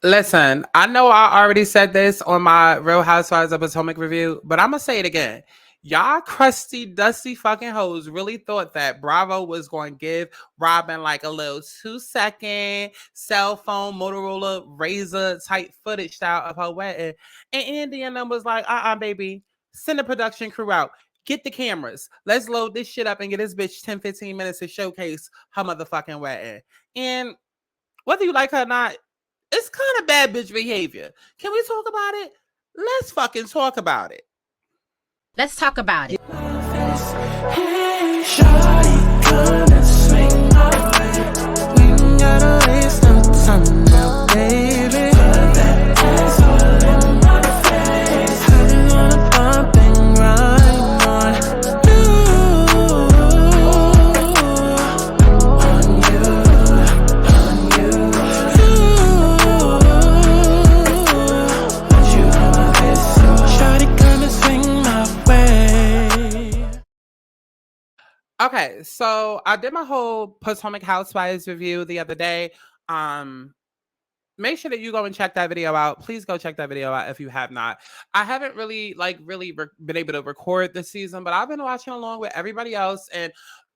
Listen, I know I already said this on my Real Housewives of Potomac review, but I'm gonna say it again. Y'all crusty, dusty fucking hoes really thought that Bravo was going to give Robyn like a little 2-second cell phone Motorola Razor type footage style of her wedding. And Andy and them was like, baby, send the production crew out. Get the cameras. Let's load this shit up and get this bitch 10, 15 minutes to showcase her motherfucking wedding. And whether you like her or not, it's kind of bad bitch behavior. Can we talk about it? Let's fucking talk about it. Let's talk about it. Hey, shawty, come and swing my way. We ain't gotta waste no time now, baby. Put that ass all in my face. I'm gonna bump and grind on you, on you, Put you on my wrist, so shawty, come and swing my way. Okay, so I did my whole Potomac Housewives review the other day. Um, Make sure that you go and check that video out. Please go check that video out if you have not. I haven't really been able to record this season, but I've been watching along with everybody else. And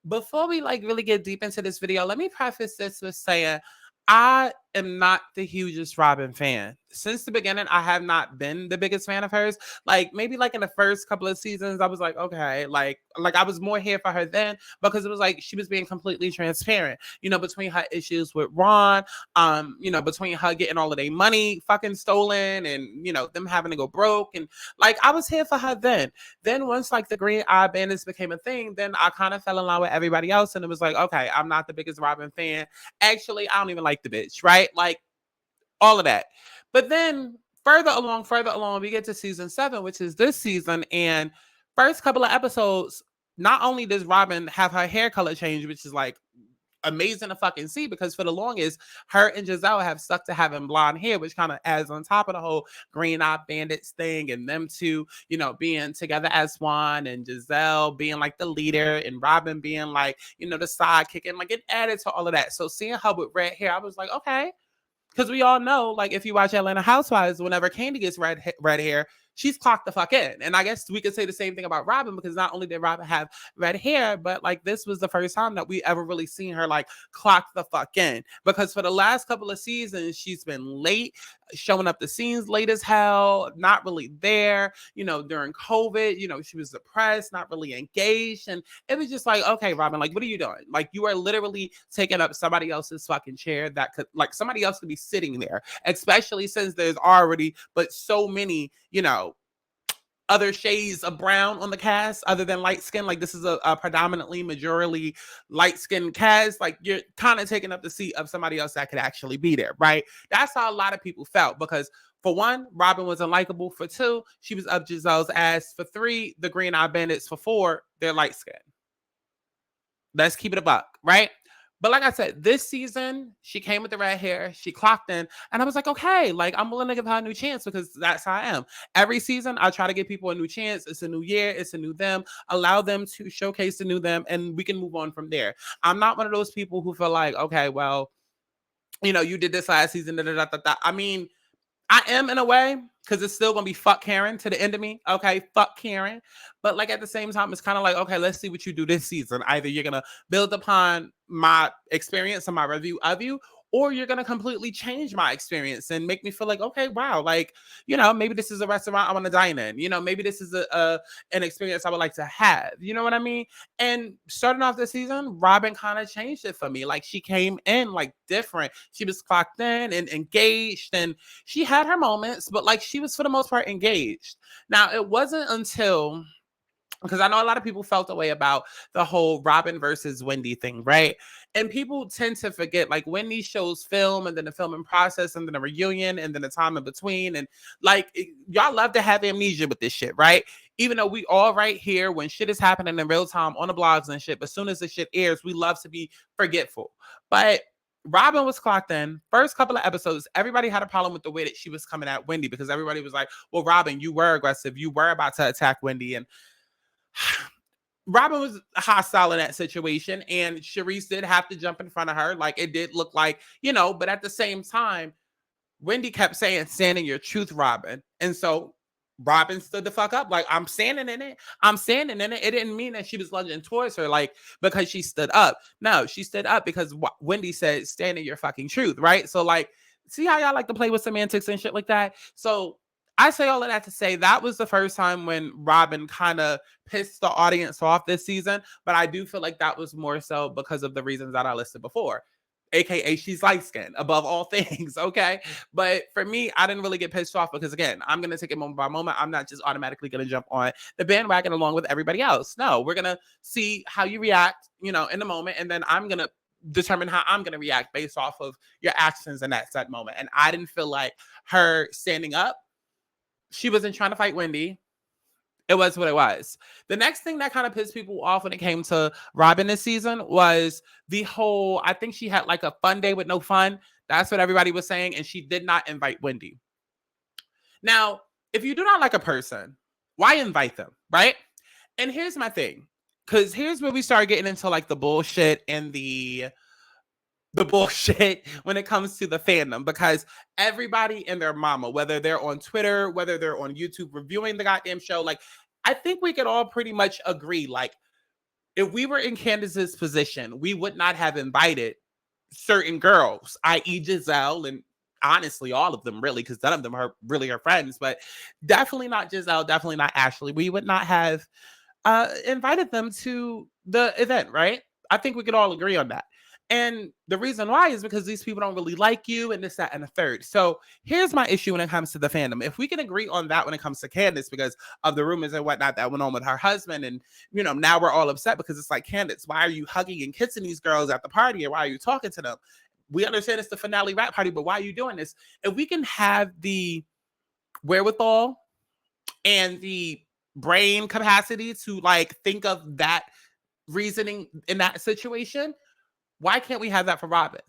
before we really get deep into this video, let me preface this with saying I am not the hugest Robyn fan. Since the beginning, I have not been the biggest fan of hers. Maybe in the first couple of seasons, I was like, okay, I was more here for her then because it was like she was being completely transparent, between her issues with Ron, between her getting all of their money fucking stolen and, them having to go broke. And I was here for her then. Then once the Green Eye Bandits became a thing, then I kind of fell in love with everybody else. And it was like, okay, I'm not the biggest Robyn fan. Actually, I don't even like the bitch, right? All of that. But then further along, we get to season 7, which is this season. And first couple of episodes, not only does Robyn have her hair color change, which is amazing to fucking see because for the longest, her and Giselle have stuck to having blonde hair, which kind of adds on top of the whole Green Eye Bandits thing and them two, being together as one and Giselle being the leader and Robyn being the sidekick and it added to all of that. So seeing her with red hair, I was like, okay, because we all know, if you watch Atlanta Housewives, whenever Candy gets red hair, she's clocked the fuck in. And I guess we could say the same thing about Robyn because not only did Robyn have red hair, but this was the first time that we ever really seen her clock the fuck in. Because for the last couple of seasons, she's been late, showing up the scenes late as hell, not really there. During COVID, she was depressed, not really engaged. And it was just okay, Robyn, what are you doing? You are literally taking up somebody else's fucking chair that could, somebody else could be sitting there, especially since there's already, but so many, other shades of brown on the cast other than light skin. This is a predominantly majority light skin cast. You're kind of taking up the seat of somebody else that could actually be there, right? That's how a lot of people felt because for one, Robyn was unlikable. For two, she was up Giselle's ass. For three, the Green Eye Bandits. For four, they're light skin. Let's keep it a buck, right? But like I said, this season, she came with the red hair. She clocked in. And I was like, okay, I'm willing to give her a new chance because that's how I am. Every season, I try to give people a new chance. It's a new year. It's a new them. Allow them to showcase the new them. And we can move on from there. I'm not one of those people who feel like, okay, well, you did this last season. Da, da, da, da, da. I mean, I am in a way because it's still gonna be fuck Karen to the end of me. Okay, fuck Karen. But at the same time, it's kind of okay, let's see what you do this season. Either you're gonna build upon my experience and my review of you, or you're gonna completely change my experience and make me feel okay, wow, maybe this is a restaurant I want to dine in. Maybe this is an experience I would like to have. You know what I mean? And starting off the season, Robyn kind of changed it for me. She came in different. She was clocked in and engaged, and she had her moments, but she was for the most part engaged. Now it wasn't until because I know a lot of people felt the way about the whole Robyn versus Wendy thing, right? And people tend to forget Wendy shows film and then the filming process and then a reunion and then the time in between. And y'all love to have amnesia with this shit, right? Even though we all right here when shit is happening in real time on the blogs and shit, but as soon as the shit airs, we love to be forgetful. But Robyn was clocked in. First couple of episodes, everybody had a problem with the way that she was coming at Wendy because everybody was like, well, Robyn, you were aggressive. You were about to attack Wendy. And Robyn was hostile in that situation, and Charisse did have to jump in front of her. It did look but at the same time, Wendy kept saying, stand in your truth, Robyn. And so Robyn stood the fuck up. Like, I'm standing in it. I'm standing in it. It didn't mean that she was lunging towards her, like, because she stood up. No, she stood up because Wendy said, stand in your fucking truth, right? So, like, see how y'all like to play with semantics and shit like that? So I say all of that to say that was the first time when Robyn kind of pissed the audience off this season. But I do feel like that was more so because of the reasons that I listed before. AKA she's light skinned above all things. Okay. But for me, I didn't really get pissed off because, again, I'm going to take it moment by moment. I'm not just automatically going to jump on the bandwagon along with everybody else. No, we're going to see how you react, you know, in the moment. And then I'm going to determine how I'm going to react based off of your actions in that set moment. And I didn't feel like her standing up. She wasn't trying to fight Wendy. It was what it was. The next thing that kind of pissed people off when it came to Robyn this season was the whole, I think she had like a fun day with no fun. That's what everybody was saying. And she did not invite Wendy. Now, if you do not like a person, why invite them, right? And here's my thing. Because here's where we start getting into like the bullshit and the bullshit when it comes to the fandom, because everybody and their mama, whether they're on Twitter, whether they're on YouTube reviewing the goddamn show, like, I think we could all pretty much agree, like, if we were in Candace's position, we would not have invited certain girls, i.e. Giselle, and honestly, all of them really, because none of them are really her friends, but definitely not Giselle, definitely not Ashley. We would not have invited them to the event, right? I think we could all agree on that. And the reason why is because these people don't really like you and this, that, and the third. So here's my issue when it comes to the fandom. If we can agree on that when it comes to Candace, because of the rumors and whatnot that went on with her husband, and, you know, now we're all upset because it's like, Candace, why are you hugging and kissing these girls at the party? And why are you talking to them? We understand it's the finale rap party, but why are you doing this? If we can have the wherewithal and the brain capacity to like think of that reasoning in that situation, why can't we have that for Robyn?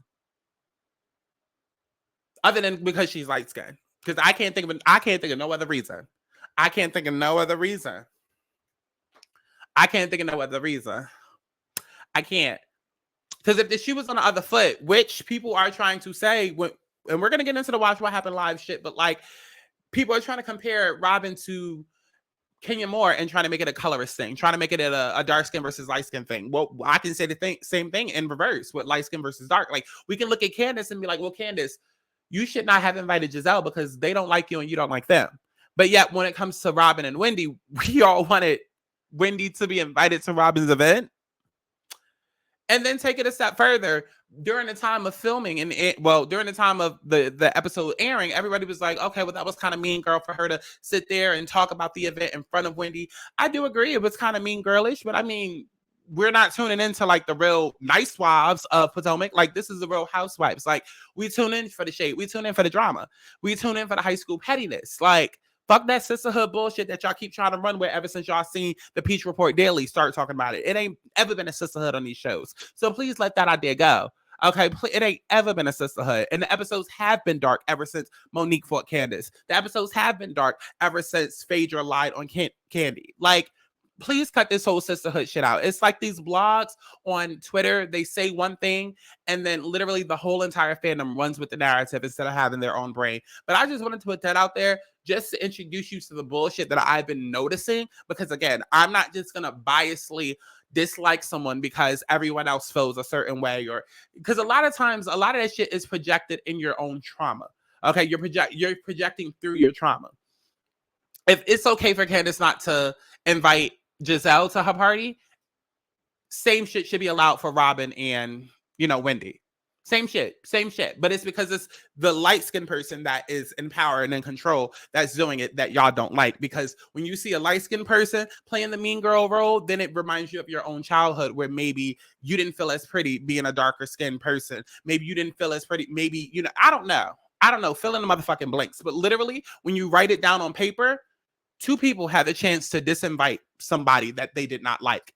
Other than because she's light skinned. Because I can't think of no other reason. I can't think of no other reason. I can't. Because if the shoe was on the other foot, which people are trying to say, and we're gonna get into the Watch What Happened Live shit, but like, people are trying to compare Robyn to Kenya Moore and trying to make it a colorist thing, trying to make it a dark skin versus light skin thing. Well, I can say the same thing in reverse with light skin versus dark. Like, we can look at Candace and be like, well, Candace, you should not have invited Giselle because they don't like you and you don't like them. But yet when it comes to Robyn and Wendy, we all wanted Wendy to be invited to Robyn's event. And then take it a step further, during the time of filming during the time of the episode airing, everybody was like, okay, well, that was kind of mean girl for her to sit there and talk about the event in front of Wendy. I do agree it was kind of mean girlish, but I mean, we're not tuning into like the real nice wives of Potomac. Like, this is the real housewives. Like, we tune in for the shade. We tune in for the drama. We tune in for the high school pettiness. Like, fuck that sisterhood bullshit that y'all keep trying to run with ever since y'all seen the Peach Report Daily start talking about it. It ain't ever been a sisterhood on these shows. So please let that idea go. Okay, it ain't ever been a sisterhood. And the episodes have been dark ever since Monique fought Candace. The episodes have been dark ever since Phaedra lied on Candy. Like, please cut this whole sisterhood shit out. It's like these blogs on Twitter, they say one thing, and then literally the whole entire fandom runs with the narrative instead of having their own brain. But I just wanted to put that out there just to introduce you to the bullshit that I've been noticing. Because again, I'm not just going to biasly dislike someone because everyone else feels a certain way, or because a lot of times, a lot of that shit is projected in your own trauma. Okay, you're projecting through your trauma. If it's okay for Candace not to invite Giselle to her party, same shit should be allowed for Robyn and, you know, Wendy. Same shit. But it's because it's the light-skinned person that is in power and in control that's doing it that y'all don't like. Because when you see a light-skinned person playing the mean girl role, then it reminds you of your own childhood where maybe you didn't feel as pretty being a darker-skinned person. Maybe you didn't feel as pretty. Maybe, you know, I don't know. Fill in the motherfucking blanks. But literally, when you write it down on paper, two people had the chance to disinvite somebody that they did not like.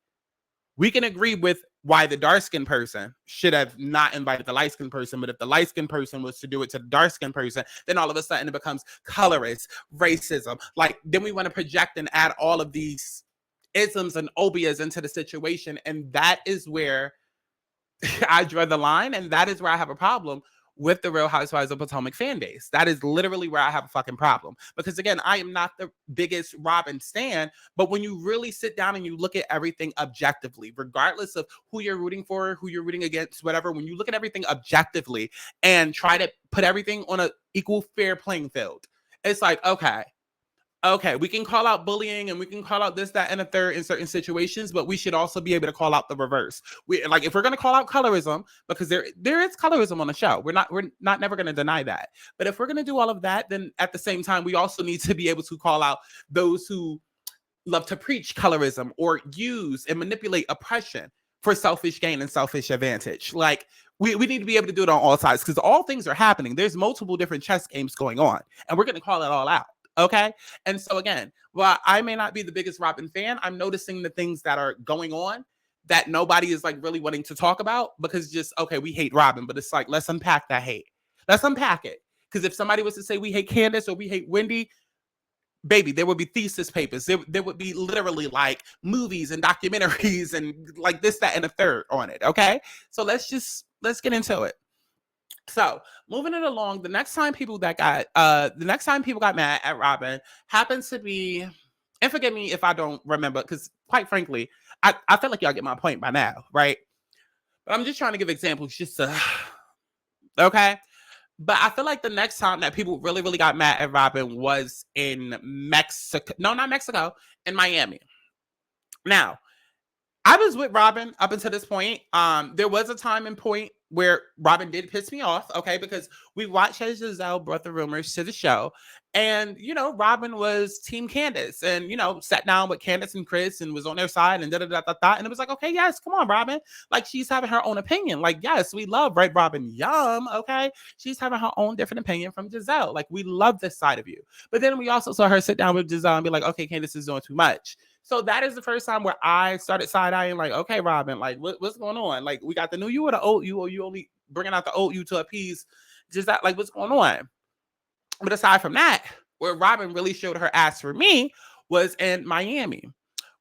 We can agree with why the dark-skinned person should have not invited the light-skinned person, but if the light-skinned person was to do it to the dark-skinned person, then all of a sudden it becomes colorist, racism. Like, then we want to project and add all of these isms and obias into the situation, and that is where I draw the line, and that is where I have a problem with the Real Housewives of Potomac fan base. That is literally where I have a fucking problem. Because again, I am not the biggest Robyn stan, but when you really sit down and you look at everything objectively, regardless of who you're rooting for, who you're rooting against, whatever, when you look at everything objectively and try to put everything on an equal fair playing field, it's like, okay, we can call out bullying and we can call out this, that, and a third in certain situations, but we should also be able to call out the reverse. We like if we're gonna call out colorism, because there is colorism on the show. We're not never gonna deny that. But if we're gonna do all of that, then at the same time, we also need to be able to call out those who love to preach colorism or use and manipulate oppression for selfish gain and selfish advantage. Like we need to be able to do it on all sides because all things are happening. There's multiple different chess games going on, and we're gonna call it all out. Okay. And so again, while I may not be the biggest Robyn fan, I'm noticing the things that are going on that nobody is like really wanting to talk about because just, okay, we hate Robyn, but it's like, let's unpack that hate. Let's unpack it. Because if somebody was to say we hate Candace or we hate Wendy, baby, there would be thesis papers. There would be literally like movies and documentaries and like this, that, and a third on it. Okay. So let's get into it. So moving it along, the next time people got mad at Robyn happens to be, and forgive me if I don't remember, because quite frankly, I feel like y'all get my point by now, right? But I'm just trying to give examples just to, okay? But I feel like the next time that people really, really got mad at Robyn was in Mexico. No, not Mexico, in Miami. Now, I was with Robyn up until this point. There was a time and point where Robyn did piss me off, okay, because we watched as Giselle brought the rumors to the show, and Robyn was Team Candace, and sat down with Candace and Chris and was on their side and and it was like, okay, yes, come on, Robyn, like she's having her own opinion, like yes, we love right, Robyn, yum, okay, she's having her own different opinion from Giselle, like we love this side of you, but then we also saw her sit down with Giselle and be like, okay, Candace is doing too much. So that is the first time where I started side-eyeing, like, okay, Robyn, like, what's going on? Like, we got the new you or the old you, or you only bringing out the old you to appease just that, like, what's going on? But aside from that, where Robyn really showed her ass for me was in Miami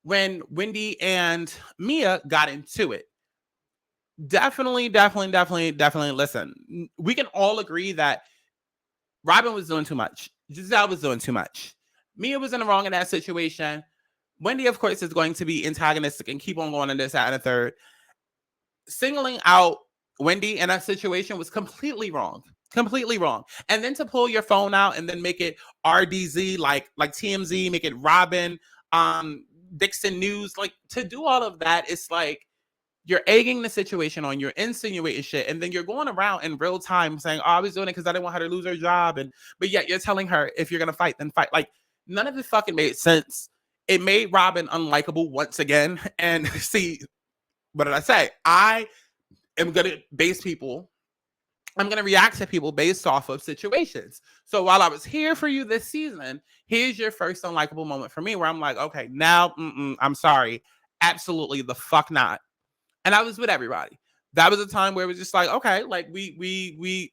when Wendy and Mia got into it. Definitely, listen, we can all agree that Robyn was doing too much. Giselle was doing too much. Mia was in the wrong in that situation. Wendy, of course, is going to be antagonistic and keep on going in this, that, and a third. Singling out Wendy in that situation was completely wrong. Completely wrong. And then to pull your phone out and then make it RDZ, like TMZ, make it Robyn Dixon News, like to do all of that, it's like you're egging the situation on, you're insinuating shit, and then you're going around in real time saying, oh, I was doing it because I didn't want her to lose her job, but yet you're telling her if you're gonna fight, then fight. Like none of it fucking made sense. It made Robyn unlikable once again. And see, what did I say? I am going to base people. I'm going to react to people based off of situations. So while I was here for you this season, here's your first unlikable moment for me where I'm like, okay, now, I'm sorry. Absolutely the fuck not. And I was with everybody. That was a time where it was just like, okay, like we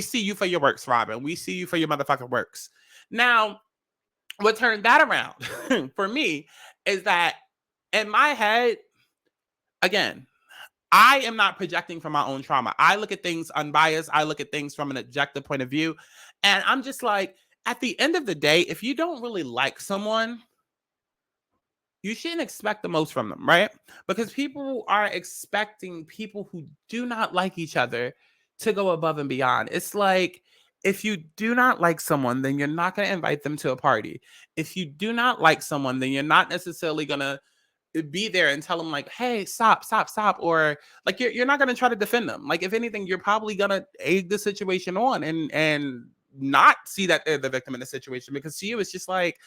see you for your works, Robyn. We see you for your motherfucking works. Now, what turned that around for me is that in my head, again, I am not projecting from my own trauma. I look at things unbiased. I look at things from an objective point of view. And I'm just like, at the end of the day, if you don't really like someone, you shouldn't expect the most from them, right? Because people are expecting people who do not like each other to go above and beyond. It's like, if you do not like someone, then you're not going to invite them to a party. If you do not like someone, then you're not necessarily going to be there and tell them like, hey, stop. Or like, you're not going to try to defend them. Like, if anything, you're probably going to egg the situation on and not see that they're the victim in the situation, because to you, it's just like,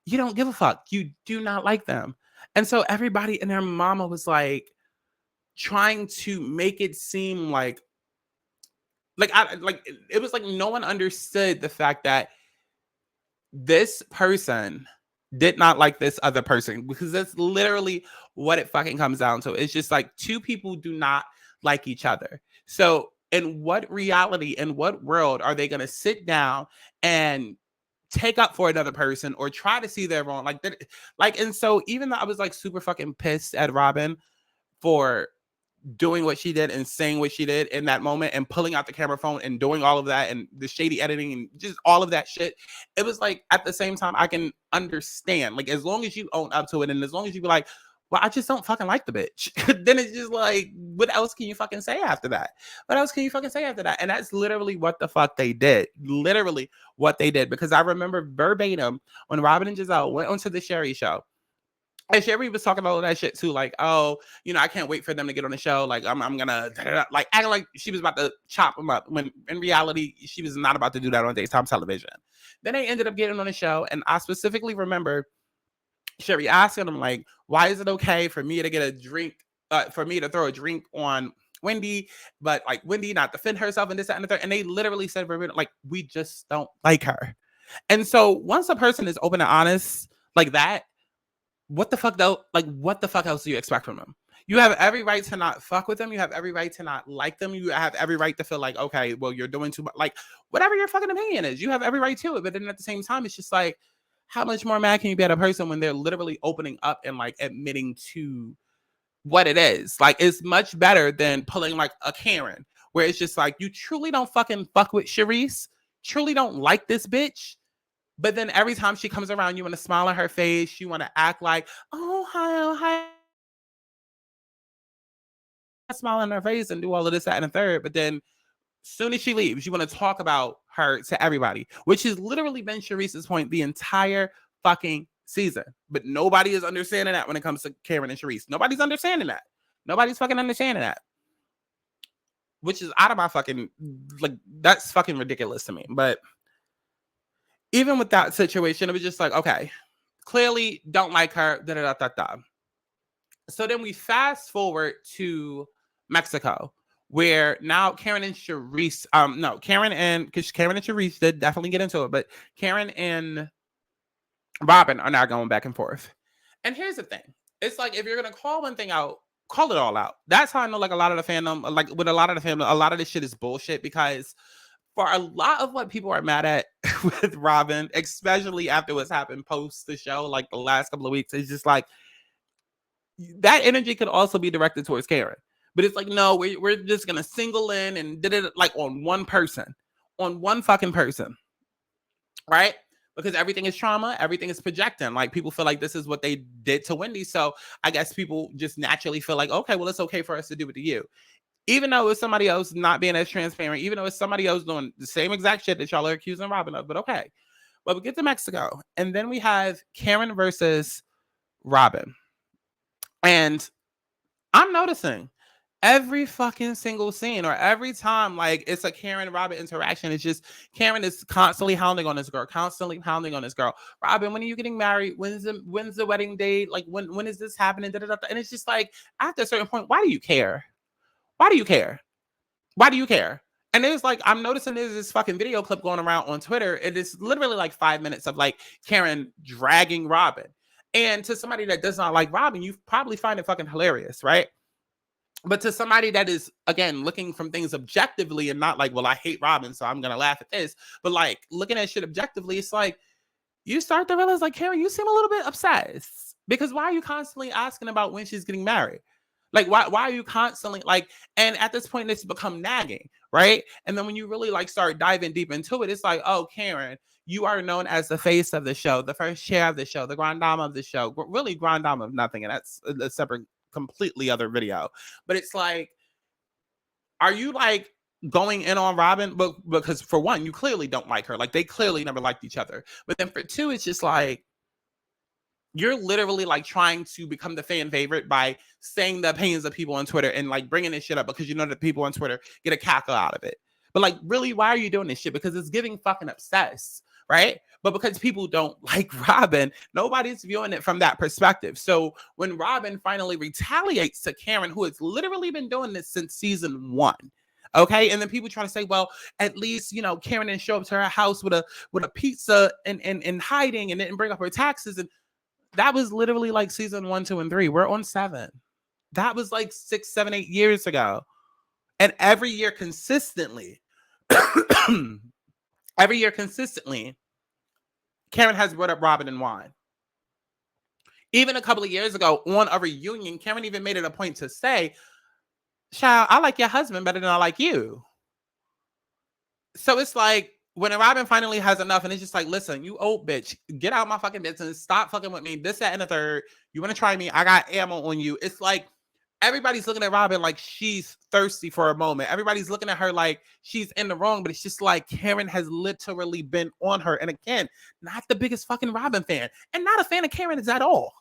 you don't give a fuck. You do not like them. And so everybody and their mama was like trying to make it seem like it was like no one understood the fact that this person did not like this other person, because that's literally what it fucking comes down to. It's just like two people do not like each other. So in what reality, in what world are they going to sit down and take up for another person or try to see their wrong? And so even though I was like super fucking pissed at Robyn for doing what she did and saying what she did in that moment and pulling out the camera phone and doing all of that and the shady editing and just all of that shit, it was like, at the same time, I can understand, like, as long as you own up to it and as long as you be like, well, I just don't fucking like the bitch, then it's just like, what else can you fucking say after that? What else can you fucking say after that? And that's literally what the fuck they did. Literally what they did. Because I remember verbatim when Robyn and Giselle went onto the Sherry show, and Sherry was talking all of that shit too, like, oh, you know, I can't wait for them to get on the show. Like, I'm gonna like acting like she was about to chop them up, when in reality she was not about to do that on daytime television. Then they ended up getting on the show, and I specifically remember Sherry asking them, like, why is it okay for me to get a drink, for me to throw a drink on Wendy, but like Wendy not defend herself and this, that, and the third. And they literally said, like, we just don't like her. And so once a person is open and honest like that, what the fuck though? Like, what the fuck else do you expect from them? You have every right to not fuck with them. You have every right to not like them. You have every right to feel like, okay, well, you're doing too much. Like, whatever your fucking opinion is, you have every right to it. But then at the same time, it's just like, how much more mad can you be at a person when they're literally opening up and like admitting to what it is? Like, it's much better than pulling like a Karen, where it's just like, you truly don't fucking fuck with Charisse, truly don't like this bitch. But then every time she comes around, you want to smile on her face. You want to act like, oh, hi. Smile on her face and do all of this, that, and the third. But then soon as she leaves, you want to talk about her to everybody, which has literally been Charisse's point the entire fucking season. But nobody is understanding that when it comes to Karen and Charisse. Nobody's understanding that. Nobody's fucking understanding that. Which is out of my fucking, like, that's fucking ridiculous to me. But even with that situation, it was just like, okay, clearly don't like her, da-da-da-da-da. So then we fast forward to Mexico, where now Karen and Charisse, because Karen and Charisse did definitely get into it, but Karen and Robyn are now going back and forth. And here's the thing. It's like, if you're going to call one thing out, call it all out. That's how I know, like, a lot of the fandom, like with a lot of the fandom, a lot of this shit is bullshit, because for a lot of what people are mad at with Robyn, especially after what's happened post the show, like the last couple of weeks, it's just like, that energy could also be directed towards Karen. But it's like, no, we're just going to single in and did it like on one person, on one fucking person, right? Because everything is trauma, everything is projecting. Like, people feel like this is what they did to Wendy. So I guess people just naturally feel like, okay, well, it's okay for us to do it to you. Even though it's somebody else not being as transparent, even though it's somebody else doing the same exact shit that y'all are accusing Robyn of, but okay. But we get to Mexico, and then we have Karen versus Robyn. And I'm noticing every fucking single scene, or every time, like, it's a Karen Robyn interaction, it's just Karen is constantly hounding on this girl, Robyn, when are you getting married? When's the wedding date? Like, when is this happening? Da-da-da-da. And it's just like, after a certain point, why do you care? Why do you care? Why do you care? And it was like, I'm noticing there's this fucking video clip going around on Twitter. It is literally like 5 minutes of like Karen dragging Robyn. And to somebody that does not like Robyn, you probably find it fucking hilarious, right? But to somebody that is, again, looking from things objectively and not like, well, I hate Robyn, so I'm going to laugh at this. But like, looking at shit objectively, it's like, you start to realize, like, Karen, you seem a little bit obsessed. Because why are you constantly asking about when she's getting married? Like, why are you constantly like, and at this point, it's become nagging, right? And then when you really like start diving deep into it, it's like, oh, Karen, you are known as the face of the show, the first chair of the show, the grand dame of the show, really grand dame of nothing. And that's a separate, completely other video. But it's like, are you like going in on Robyn? But because for one, you clearly don't like her. Like, they clearly never liked each other. But then for two, it's just like, you're literally like trying to become the fan favorite by saying the opinions of people on Twitter and like bringing this shit up because you know that people on Twitter get a cackle out of it. But like, really, why are you doing this shit? Because it's giving fucking obsessed, right? But because people don't like Robyn, nobody's viewing it from that perspective. So when Robyn finally retaliates to Karen, who has literally been doing this since season 1, okay, and then people try to say, well, at least, you know, Karen didn't show up to her house with a pizza and hiding and didn't bring up her taxes. And that was literally like season 1, 2, and 3. We're on 7. That was like 6, 7, 8 years ago. And every year consistently, Karen has brought up Robyn and wine. Even a couple of years ago on a reunion, Karen even made it a point to say, child, I like your husband better than I like you. So it's like, when Robyn finally has enough and it's just like, listen, you old bitch, get out my fucking business. Stop fucking with me. This, that, and the third. You want to try me? I got ammo on you. It's like, everybody's looking at Robyn like she's thirsty for a moment. Everybody's looking at her like she's in the wrong, but it's just like Karen has literally been on her. And again, not the biggest fucking Robyn fan and not a fan of Karen at all.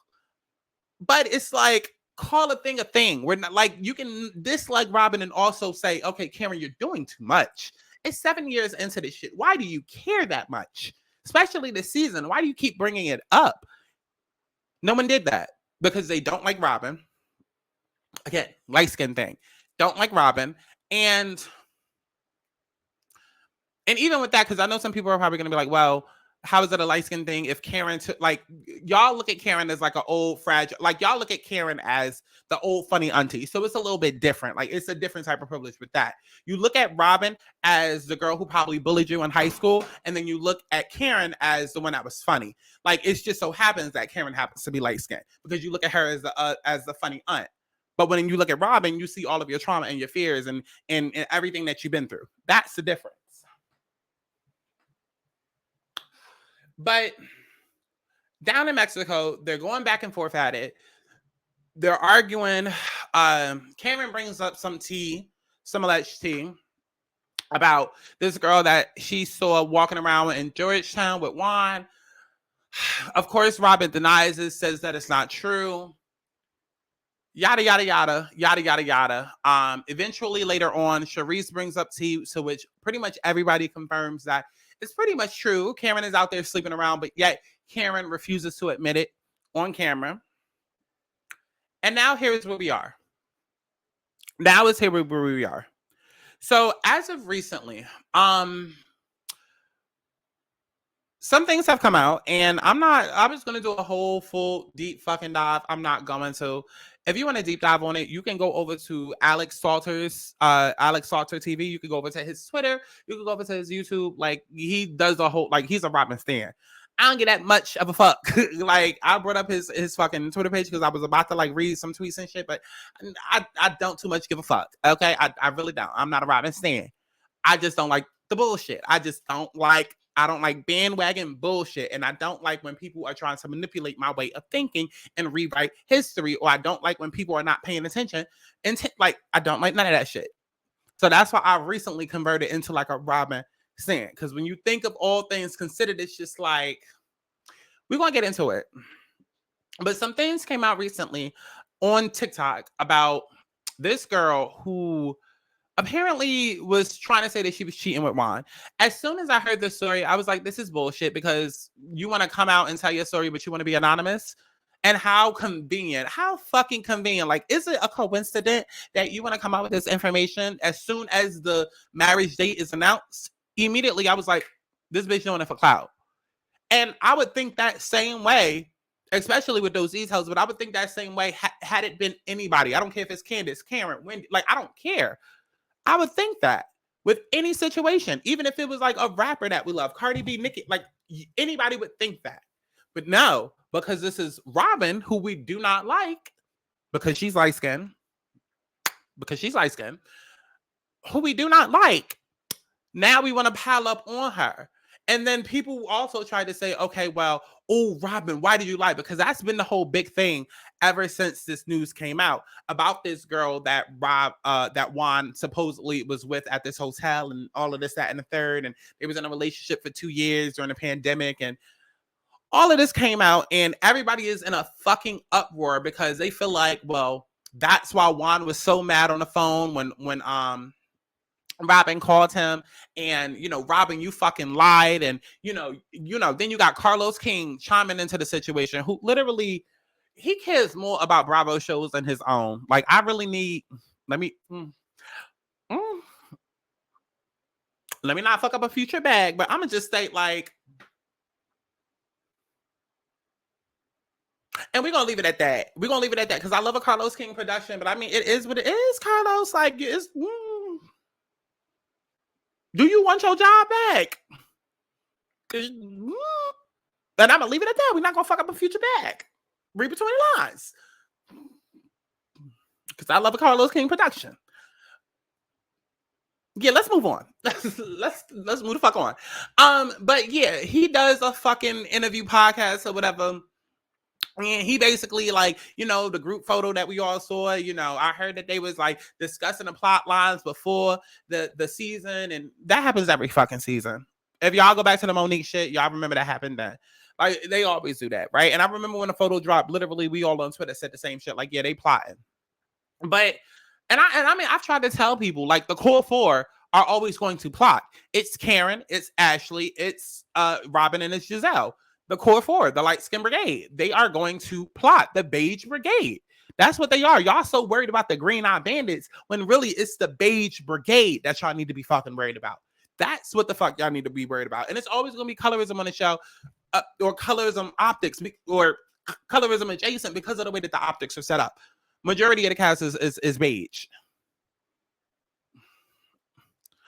But it's like, call a thing. We're not like, you can dislike Robyn and also say, okay, Karen, you're doing too much. It's 7 years into this shit. Why do you care that much? Especially this season. Why do you keep bringing it up? No one did that because they don't like Robyn. Again, light skin thing. Don't like Robyn. And even with that, because I know some people are probably going to be like, well, how is it a light skin thing if Karen took, like, y'all look at Karen as like an old fragile, like y'all look at Karen as the old funny auntie. So it's a little bit different. Like, it's a different type of privilege with that. You look at Robyn as the girl who probably bullied you in high school, and then you look at Karen as the one that was funny. Like, it's just so happens that Karen happens to be light skinned because you look at her as the funny aunt. But when you look at Robyn, you see all of your trauma and your fears and everything that you've been through. That's the difference. But down in Mexico, they're going back and forth at it. They're arguing. Karen brings up some alleged tea about this girl that she saw walking around in Georgetown with Juan. Of course, Robyn denies it, says that it's not true. Yada, yada, yada, yada, yada, yada. Eventually, later on, Charisse brings up tea, to which pretty much everybody confirms that it's pretty much true. Karen is out there sleeping around, but yet Karen refuses to admit it on camera. And now here's where we are. So as of recently, some things have come out, and I was going to do a whole full deep fucking dive. I'm not going to. If you want to deep dive on it, you can go over to Alex Salter's, Alex Salter TV. You can go over to his Twitter. You can go over to his YouTube. Like, he does a whole, like, he's a Robyn stan. I don't get that much of a fuck. Like, I brought up his fucking Twitter page because I was about to like read some tweets and shit, but I don't too much give a fuck. Okay, I really don't. I'm not a Robyn stan. I just don't like the bullshit. I don't like bandwagon bullshit. And I don't like when people are trying to manipulate my way of thinking and rewrite history. Or I don't like when people are not paying attention. Like, I don't like none of that shit. So that's why I recently converted into like a Robyn stan. Because when you think of all things considered, it's just like, we're going to get into it. But some things came out recently on TikTok about this girl who apparently was trying to say that she was cheating with Juan. As soon as I heard this story, I was like, this is bullshit, because you want to come out and tell your story, but you want to be anonymous? And how convenient, how fucking convenient. Like, is it a coincidence that you want to come out with this information as soon as the marriage date is announced? Immediately, I was like, this bitch doing it for clout. And I would think that same way, especially with those details, but I would think that same way had it been anybody. I don't care if it's Candace, Karen, Wendy, like, I don't care. I would think that with any situation, even if it was like a rapper that we love, Cardi B, Nicki, like, anybody would think that. But no, because this is Robyn, who we do not like, because she's light-skinned, who we do not like, now we want to pile up on her. And then people also try to say, okay, well, oh, Robyn, why did you lie? Because that's been the whole big thing ever since this news came out about this girl that Juan supposedly was with at this hotel and all of this, that, and the third. And they was in a relationship for 2 years during the pandemic. And all of this came out, and everybody is in a fucking uproar because they feel like, well, that's why Juan was so mad on the phone when Robyn called him, and, you know, Robyn, you fucking lied. And, you know, then you got Carlos King chiming into the situation, who literally, he cares more about Bravo shows than his own. Like, I really need, let me not fuck up a future bag, but I'm gonna just state, like, and we're gonna leave it at that. Because I love a Carlos King production, but I mean, it is what it is, Carlos. Like, it's do you want your job back? And I'm gonna leave it at that. We're not gonna fuck up a future bag. Read between the lines. Because I love a Carlos King production. Yeah, let's move on. let's move the fuck on. But yeah, he does a fucking interview podcast or whatever. And he basically, like, the group photo that we all saw, I heard that they was like discussing the plot lines before the season, and that happens every fucking season. If y'all go back to the Monique shit, y'all remember that happened then. Like, they always do that, right? And I remember when the photo dropped, literally we all on Twitter said the same shit. Like, yeah, they plotting. But I mean, I've tried to tell people, like, the core four are always going to plot. It's Karen, it's Ashley, it's Robyn, and it's Giselle. The core four, the light skin brigade, they are going to plot. The beige brigade. That's what they are. Y'all so worried about the green eye bandits when really it's the beige brigade that y'all need to be fucking worried about. That's what the fuck y'all need to be worried about. And it's always going to be colorism on the show, or colorism optics, or colorism adjacent, because of the way that the optics are set up. Majority of the cast is beige.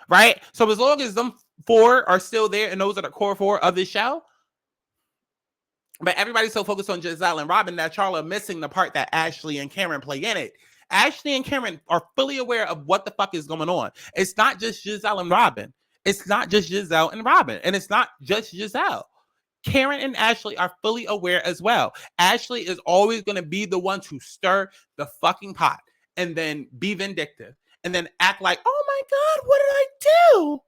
Right? So as long as them four are still there and those are the core four of the show, but everybody's so focused on Giselle and Robyn that y'all are missing the part that Ashley and Karen play in it. Ashley and Karen are fully aware of what the fuck is going on. It's not just Giselle and Robyn. It's not just Giselle and Robyn. And it's not just Giselle. Karen and Ashley are fully aware as well. Ashley is always going to be the one to stir the fucking pot and then be vindictive and then act like, oh my God, what did I do?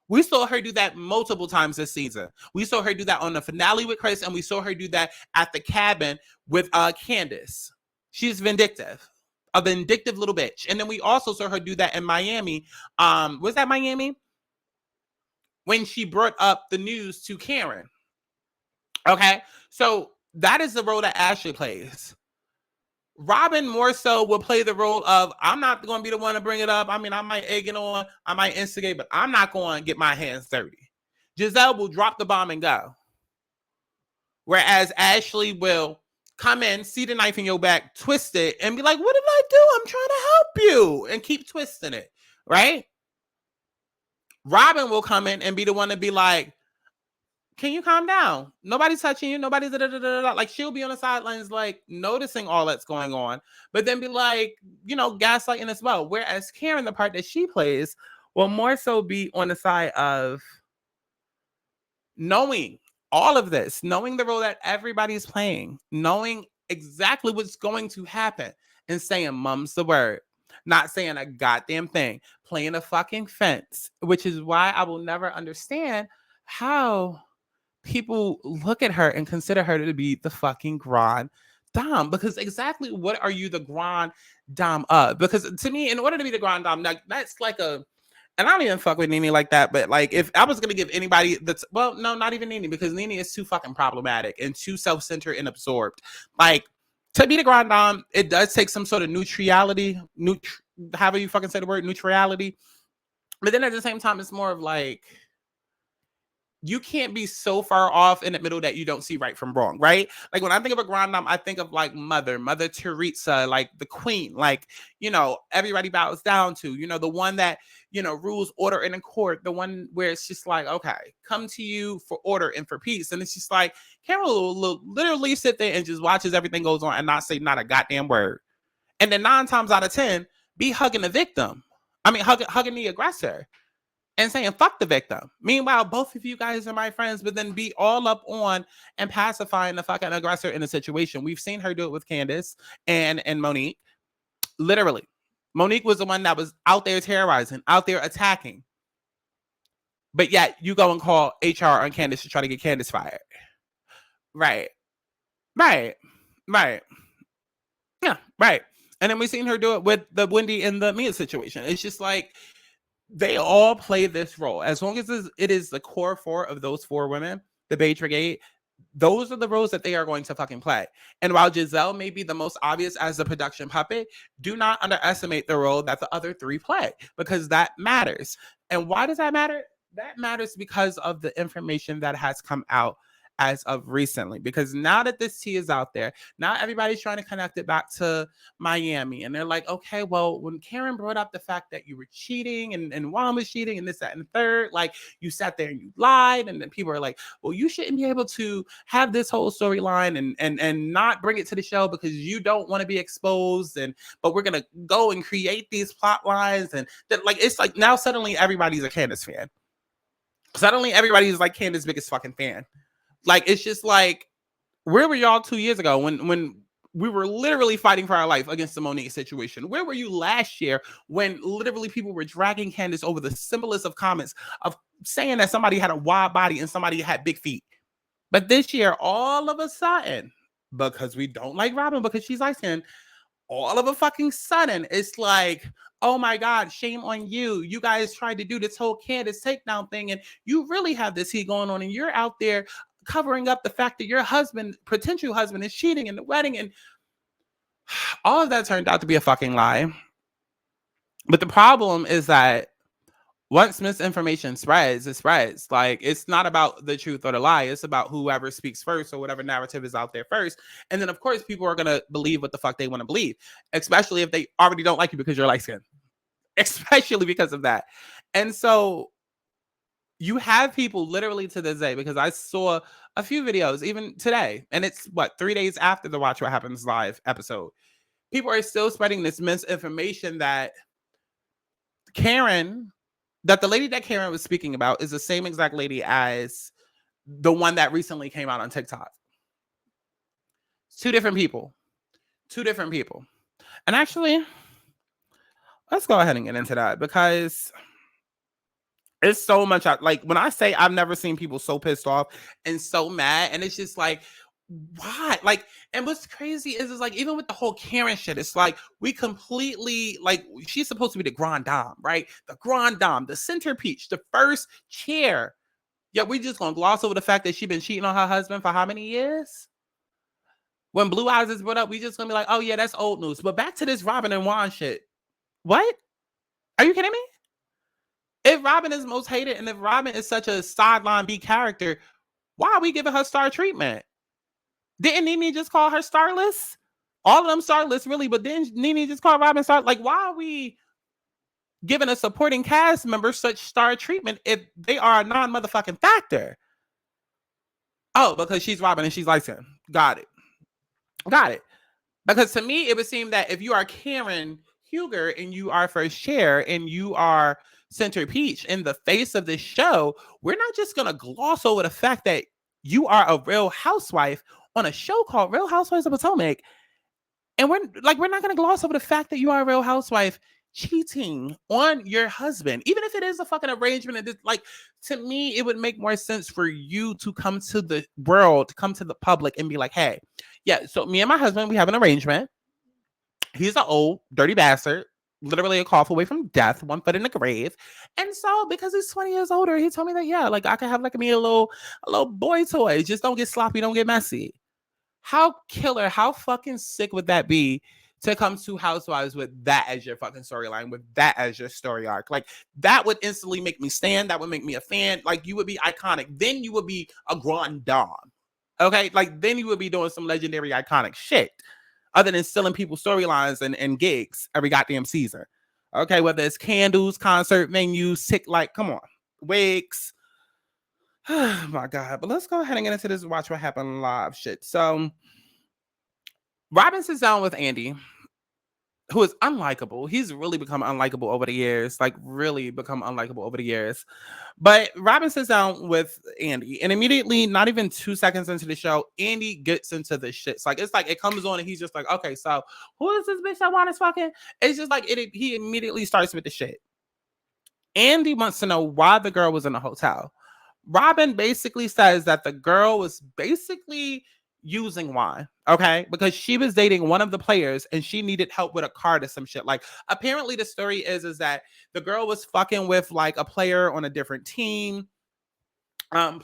We saw her do that multiple times this season. We saw her do that on the finale with Chris, and we saw her do that at the cabin with Candace. She's vindictive. A vindictive little bitch. And then we also saw her do that in Miami. Was that Miami? When she brought up the news to Karen. Okay, so that is the role that Ashley plays. Robyn more so will play the role of, I'm not going to be the one to bring it up. I mean, I might egg it on, I might instigate, but I'm not going to get my hands dirty. Giselle will drop the bomb and go. Whereas Ashley will come in, see the knife in your back, twist it, and be like, what did I do? I'm trying to help you. And keep twisting it, right? Robyn will come in and be the one to be like, can you calm down? Nobody's touching you. Nobody's like, she'll be on the sidelines, like, noticing all that's going on, but then be like, gaslighting as well. Whereas Karen, the part that she plays, will more so be on the side of knowing all of this, knowing the role that everybody's playing, knowing exactly what's going to happen, and saying, mum's the word, not saying a goddamn thing, playing a fucking fence, which is why I will never understand how people look at her and consider her to be the fucking grand dame, because exactly what are you the grand dame of? Because to me, in order to be the grand dame, that's like and I don't even fuck with Nene like that, but like, if I was gonna give anybody well, no, not even Nene, because Nene is too fucking problematic and too self-centered and absorbed. Like, to be the grand dame, it does take some sort of neutrality, however you fucking say the word, neutrality. But then at the same time, it's more of like, you can't be so far off in the middle that you don't see right from wrong, right? Like, when I think of a grand dame, I think of like Mother Teresa, like the queen, like, everybody bows down to, the one that, rules order in a court, the one where it's just like, okay, come to you for order and for peace. And it's just like, Karen will literally sit there and just watches everything goes on and not say not a goddamn word. And then 9 times out of 10, be hugging the victim. I mean, hugging the aggressor. And saying, fuck the victim. Meanwhile, both of you guys are my friends, but then be all up on and pacifying the fucking aggressor in a situation. We've seen her do it with Candace and Monique. Literally. Monique was the one that was out there terrorizing, out there attacking. But yet, you go and call HR on Candace to try to get Candace fired. Right. Yeah, right. And then we've seen her do it with the Wendy and the Mia situation. It's just like, they all play this role. As long as it is the core 4 of those 4 women, the Beige Brigade, those are the roles that they are going to fucking play. And while Giselle may be the most obvious as the production puppet, do not underestimate the role that the other 3 play, because that matters. And why does that matter? That matters because of the information that has come out as of recently, because now that this tea is out there, now everybody's trying to connect it back to Miami. And they're like, okay, well, when Karen brought up the fact that you were cheating and Juan was cheating and this, that, and the third, like you sat there and you lied. And then people are like, well, you shouldn't be able to have this whole storyline and not bring it to the show because you don't want to be exposed. But we're going to go and create these plot lines. And that, like, it's like now suddenly everybody's a Candace fan. Suddenly everybody's like Candace's biggest fucking fan. Like, it's just like, where were y'all 2 years ago when we were literally fighting for our life against the Monique situation? Where were you last year when literally people were dragging Candace over the simplest of comments of saying that somebody had a wide body and somebody had big feet? But this year, all of a sudden, because we don't like Robyn because she's light-skinned, all of a fucking sudden, it's like, oh my God, shame on you. You guys tried to do this whole Candace takedown thing, and you really have this heat going on, and you're out there covering up the fact that your husband, potential husband, is cheating in the wedding. And all of that turned out to be a fucking lie. But the problem is that once misinformation spreads, it spreads. Like, it's not about the truth or the lie. It's about whoever speaks first or whatever narrative is out there first. And then, of course, people are going to believe what the fuck they want to believe, especially if they already don't like you because you're light-skinned, especially because of that. And so you have people literally to this day, because I saw a few videos even today, and it's what, 3 days after the Watch What Happens Live episode. People are still spreading this misinformation that the lady that Karen was speaking about is the same exact lady as the one that recently came out on TikTok. Two different people. And actually, let's go ahead and get into that, because it's so much. Like, when I say I've never seen people so pissed off and so mad, and it's just like, why? Like, and what's crazy is like, even with the whole Karen shit, it's like, we completely, like, she's supposed to be the grand dame, right? The grand dame, the centerpiece, the first chair. Yeah, we just gonna gloss over the fact that she been cheating on her husband for how many years? When Blue Eyes is brought up, we just gonna be like, oh yeah, that's old news. But back to this Robyn and Juan shit. What? Are you kidding me? If Robyn is most hated, and if Robyn is such a sideline B character, why are we giving her star treatment? Didn't Nene just call her starless? All of them starless, really, but didn't Nene just call Robyn star? Like, why are we giving a supporting cast member such star treatment if they are a non-motherfucking factor? Oh, because she's Robyn and she's light-skinned. Got it. Because to me, it would seem that if you are Karen Huger and you are first chair and you are Center Peach in the face of this show, we're not just going to gloss over the fact that you are a real housewife on a show called Real Housewives of Potomac. And we're not going to gloss over the fact that you are a real housewife cheating on your husband, even if it is a fucking arrangement. And like, to me, it would make more sense for you to come to the world, come to the public and be like, hey, yeah, so me and my husband, we have an arrangement. He's an old, dirty bastard, literally a cough away from death, 1 foot in the grave. And so because he's 20 years older, he told me that, yeah, like I could have like me a little boy toy. Just don't get sloppy, don't get messy. How killer, how fucking sick would that be to come to Housewives with that as your fucking storyline, with that as your story arc? Like, that would instantly make me stand. That would make me a fan. Like, you would be iconic. Then you would be a grand dame. Okay? Like, then you would be doing some legendary iconic shit, other than stealing people's storylines and gigs every goddamn season. Okay? Whether it's candles, concert venues, come on. Wigs. Oh my God. But let's go ahead and get into this Watch What Happened Live shit. So, Robyn sits down with Andy, who is unlikable. He's really become unlikable over the years. Like, really become unlikable over the years. But Robyn sits down with Andy, and immediately, not even 2 seconds into the show, Andy gets into the shit. It's like it comes on and he's just like, okay, so who is this bitch that wants fucking? It's just like he immediately starts with the shit. Andy wants to know why the girl was in the hotel. Robyn basically says that the girl was basically using Juan, okay? Because she was dating one of the players and she needed help with a card or some shit. Like, apparently the story is that the girl was fucking with like a player on a different team, or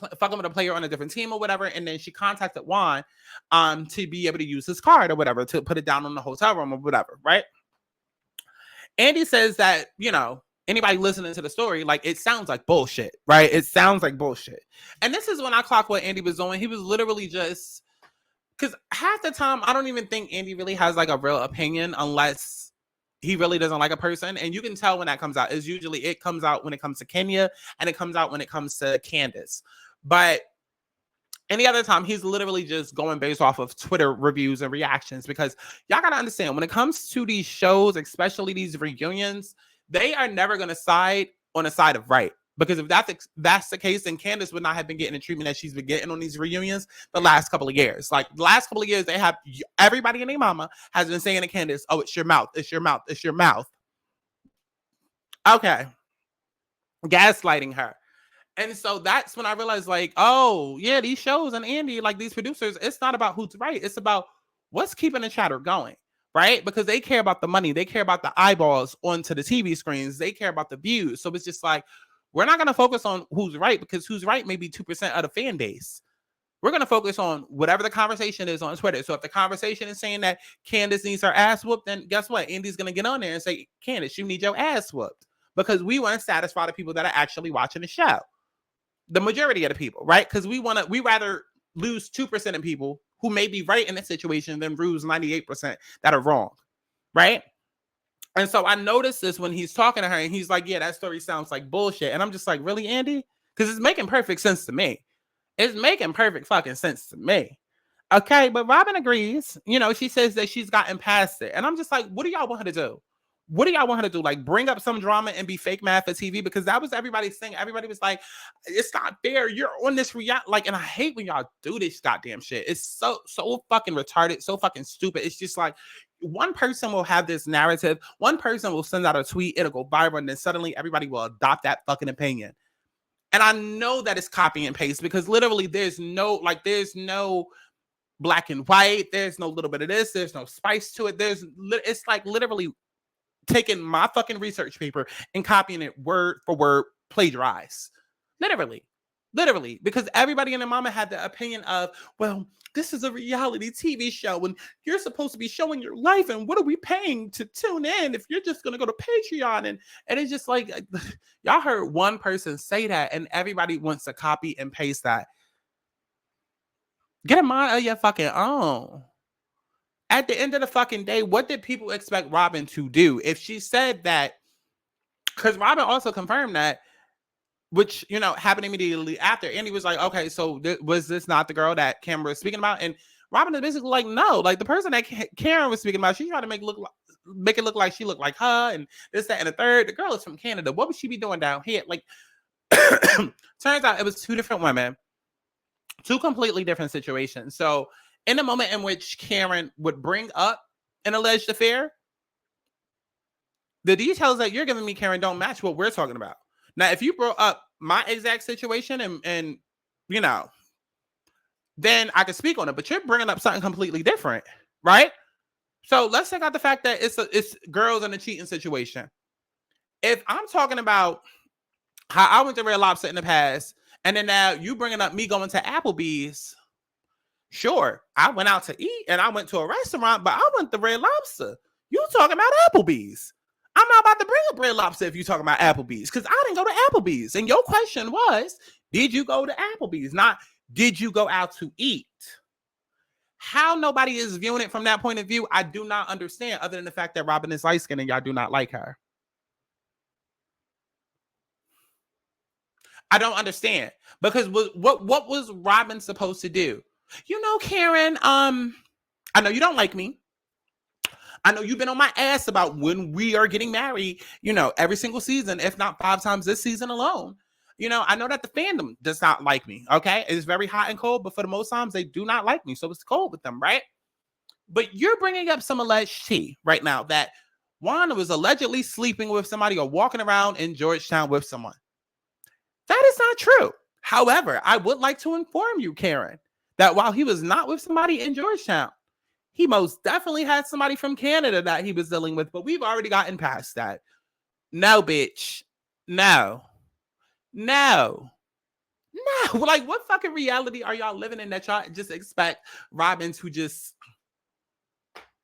whatever, and then she contacted Juan to be able to use his card or whatever, to put it down on the hotel room or whatever, right? Andy says that, you know, anybody listening to the story, like, it sounds like bullshit, right? It sounds like bullshit. And this is when I clocked what Andy was doing. He was literally just, because half the time, I don't even think Andy really has like a real opinion unless he really doesn't like a person. And you can tell when that comes out. It's usually, it comes out when it comes to Kenya, and it comes out when it comes to Candace. But any other time, he's literally just going based off of Twitter reviews and reactions, because y'all gotta understand, when it comes to these shows, especially these reunions, they are never gonna side on the side of right. Because if that's the case, then Candace would not have been getting the treatment that she's been getting on these reunions the last couple of years. Like, the last couple of years, they have, everybody and their mama has been saying to Candace, oh, it's your mouth, it's your mouth, it's your mouth. Okay. Gaslighting her. And so that's when I realized, like, oh, yeah, these shows and Andy, like, these producers, it's not about who's right. It's about what's keeping the chatter going, right? Because they care about the money. They care about the eyeballs onto the TV screens. They care about the views. So it's just like, we're not going to focus on who's right, because who's right may be 2% of the fan base. We're going to focus on whatever the conversation is on Twitter. So if the conversation is saying that Candace needs her ass whooped, then guess what? Andy's going to get on there and say, Candace, you need your ass whooped. Because we want to satisfy the people that are actually watching the show. The majority of the people, right? Because we rather lose 2% of people who may be right in this situation than lose 98% that are wrong, right? And so I noticed this when he's talking to her, and he's like, yeah, that story sounds like bullshit. And I'm just like, really, Andy? Because it's making perfect sense to me. It's making perfect fucking sense to me. Okay, but Robyn agrees. You know, she says that she's gotten past it. And I'm just like, what do y'all want her to do? What do y'all want her to do? Like, bring up some drama and be fake mad for TV? Because that was everybody's thing. Everybody was like, it's not fair. You're on this like, and I hate when y'all do this goddamn shit. It's so fucking retarded, so fucking stupid. It's just like, one person will have this narrative. One person will send out a tweet. It'll go viral. And then suddenly everybody will adopt that fucking opinion. And I know that it's copy and paste, because literally there's no black and white. There's no little bit of this. There's no spice to it. It's like literally taking my fucking research paper and copying it word for word, plagiarized. Literally, because everybody and their mama had the opinion of, well, this is a reality TV show and you're supposed to be showing your life, and what are we paying to tune in if you're just going to go to Patreon? And it's just like, y'all heard one person say that and everybody wants to copy and paste that. Get a mind of your fucking own. At the end of the fucking day, what did people expect Robyn to do? If she said that, because Robyn also confirmed that, which, you know, happened immediately after. Andy was like, okay, so was this not the girl that Cameron was speaking about? And Robyn is basically like, no, like the person that Karen was speaking about, she tried to make it look like she looked like her and this, that, and the third. The girl is from Canada. What would she be doing down here? Like, turns out it was two different women, two completely different situations. So in the moment in which Karen would bring up an alleged affair, the details that you're giving me, Karen, don't match what we're talking about. Now, if you brought up my exact situation and you know, then I could speak on it, but you're bringing up something completely different, right? So let's take out the fact that it's girls in a cheating situation. If I'm talking about how I went to Red Lobster in the past, and then now you bringing up me going to Applebee's, sure, I went out to eat and I went to a restaurant, but I went to Red Lobster. You talking about Applebee's. I'm not about to bring up Red Lobster if you talking about Applebee's, because I didn't go to Applebee's. And your question was, did you go to Applebee's? Not, did you go out to eat? How nobody is viewing it from that point of view, I do not understand, other than the fact that Robyn is light-skinned and y'all do not like her. I don't understand. Because what was Robyn supposed to do? You know, Karen, I know you don't like me. I know you've been on my ass about when we are getting married, you know, every single season, if not 5 times this season alone. You know, I know that the fandom does not like me, okay? It's very hot and cold, but for the most times, they do not like me, so it's cold with them, right? But you're bringing up some alleged tea right now that Wanda was allegedly sleeping with somebody or walking around in Georgetown with someone. That is not true. However, I would like to inform you, Karen, that while he was not with somebody in Georgetown, he most definitely had somebody from Canada that he was dealing with, but we've already gotten past that. No, bitch. No. Like, what fucking reality are y'all living in that y'all just expect Robyn to just...